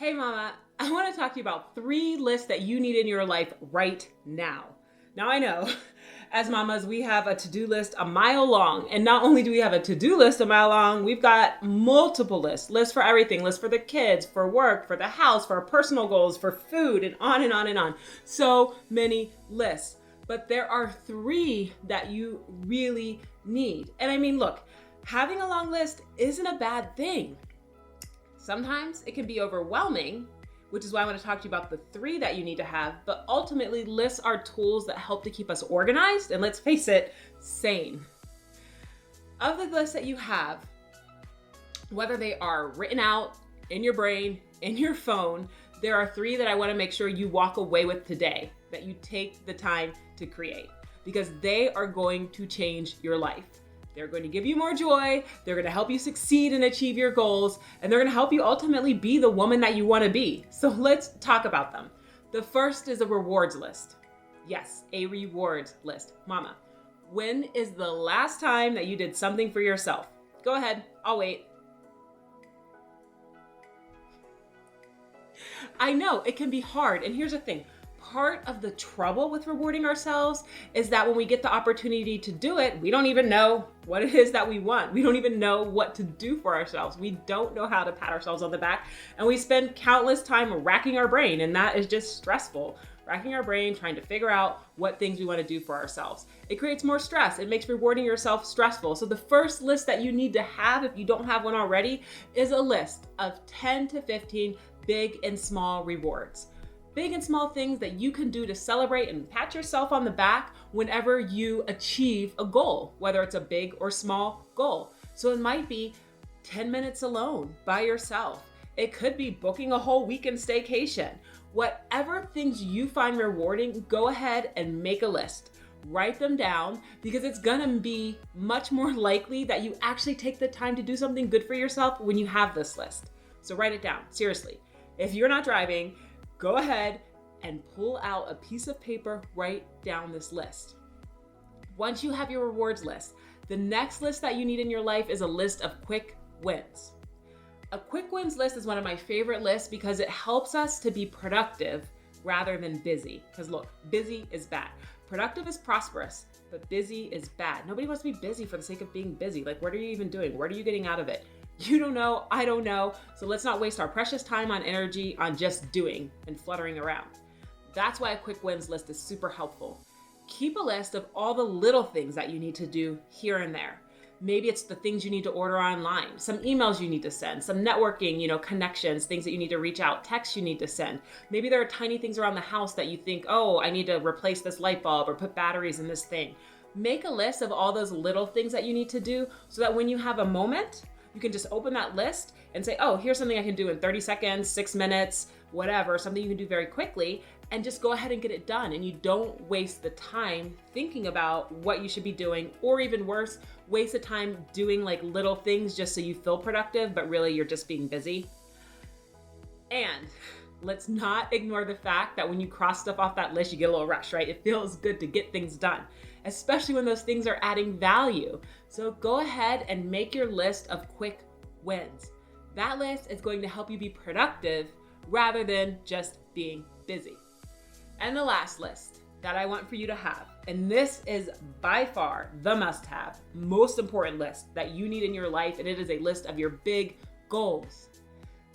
Hey mama, I want to talk to you about 3 lists that you need in your life right now. Now I know, as mamas, we have a to-do list a mile long. And not only do we have a to-do list a mile long, we've got multiple lists. Lists for everything. Lists for the kids, for work, for the house, for our personal goals, for food, and on and on and on. So many lists. But there are 3 that you really need. And I mean, look, having a long list isn't a bad thing. Sometimes it can be overwhelming, which is why I want to talk to you about the 3 that you need to have. But ultimately, lists are tools that help to keep us organized and, let's face it, sane. Of the lists that you have, whether they are written out in your brain, in your phone, there are 3 that I want to make sure you walk away with today, that you take the time to create, because they are going to change your life. They're going to give you more joy. They're going to help you succeed and achieve your goals. And they're going to help you ultimately be the woman that you want to be. So let's talk about them. The first is a rewards list. Yes, a rewards list. Mama, when is the last time that you did something for yourself? Go ahead. I'll wait. I know it can be hard. And here's the thing. Part of the trouble with rewarding ourselves is that when we get the opportunity to do it, we don't even know what it is that we want. We don't even know what to do for ourselves. We don't know how to pat ourselves on the back, and we spend countless time racking our brain, and that is just stressful. Racking our brain, trying to figure out what things we want to do for ourselves. It creates more stress. It makes rewarding yourself stressful. So the first list that you need to have, if you don't have one already, is a list of 10 to 15 big and small rewards. Big and small things that you can do to celebrate and pat yourself on the back whenever you achieve a goal, whether it's a big or small goal. So it might be 10 minutes alone by yourself. It could be booking a whole weekend staycation. Whatever things you find rewarding, go ahead and make a list. Write them down, because it's gonna be much more likely that you actually take the time to do something good for yourself when you have this list. So write it down, seriously. If you're not driving, go ahead and pull out a piece of paper, write down this list. Once you have your rewards list, the next list that you need in your life is a list of quick wins. A quick wins list is one of my favorite lists because it helps us to be productive rather than busy. Because look, busy is bad. Productive is prosperous, but busy is bad. Nobody wants to be busy for the sake of being busy. Like, what are you even doing? What are you getting out of it? You don't know, I don't know. So let's not waste our precious time on energy on just doing and fluttering around. That's why a quick wins list is super helpful. Keep a list of all the little things that you need to do here and there. Maybe it's the things you need to order online, some emails you need to send, some networking, connections, things that you need to reach out, texts you need to send. Maybe there are tiny things around the house that you think, oh, I need to replace this light bulb or put batteries in this thing. Make a list of all those little things that you need to do so that when you have a moment, you can just open that list and say, oh, here's something I can do in 30 seconds, 6 minutes, whatever, something you can do very quickly, and just go ahead and get it done. And you don't waste the time thinking about what you should be doing, or even worse, waste the time doing like little things just so you feel productive, but really you're just being busy. And let's not ignore the fact that when you cross stuff off that list, you get a little rush, right? It feels good to get things done, especially when those things are adding value. So go ahead and make your list of quick wins. That list is going to help you be productive rather than just being busy. And the last list that I want for you to have, and this is by far the must-have, most important list that you need in your life, and it is a list of your big goals.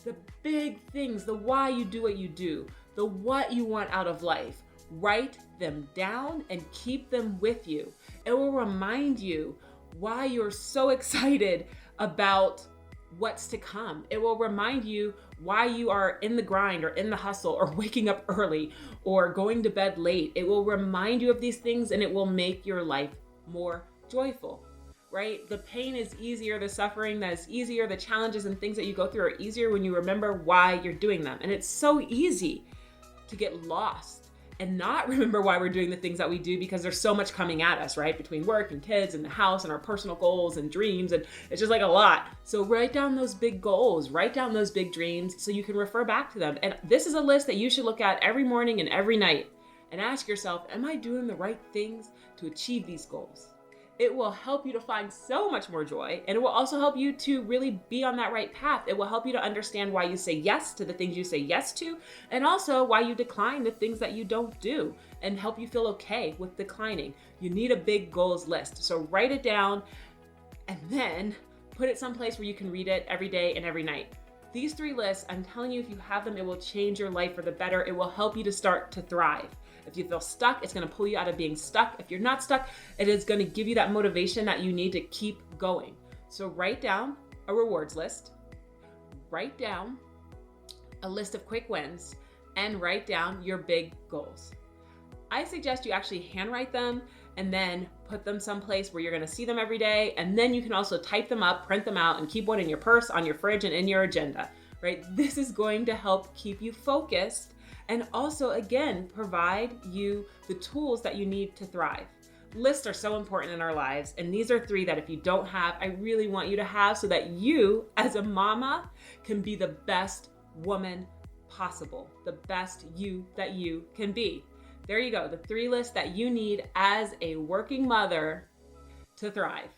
The big things, the why you do what you do, the what you want out of life. Write them down and keep them with you. It will remind you why you're so excited about what's to come. It will remind you why you are in the grind or in the hustle or waking up early or going to bed late. It will remind you of these things, and it will make your life more joyful, right? The pain is easier, the suffering that is easier, the challenges and things that you go through are easier when you remember why you're doing them. And it's so easy to get lost and not remember why we're doing the things that we do, because there's so much coming at us, right? Between work and kids and the house and our personal goals and dreams. And it's just like a lot. So write down those big goals, write down those big dreams so you can refer back to them. And this is a list that you should look at every morning and every night and ask yourself, am I doing the right things to achieve these goals? It will help you to find so much more joy, and it will also help you to really be on that right path. It will help you to understand why you say yes to the things you say yes to, and also why you decline the things that you don't do, and help you feel okay with declining. You need a big goals list. So write it down and then put it someplace where you can read it every day and every night. These 3 lists, I'm telling you, if you have them, it will change your life for the better. It will help you to start to thrive. If you feel stuck, it's going to pull you out of being stuck. If you're not stuck, it is going to give you that motivation that you need to keep going. So write down a rewards list, write down a list of quick wins, and write down your big goals. I suggest you actually handwrite them and then put them someplace where you're going to see them every day. And then you can also type them up, print them out, and keep one in your purse, on your fridge, and in your agenda, right? This is going to help keep you focused and also, again, provide you the tools that you need to thrive. Lists are so important in our lives, and these are 3 that if you don't have, I really want you to have so that you, as a mama, can be the best woman possible, the best you that you can be. There you go, the 3 lists that you need as a working mother to thrive.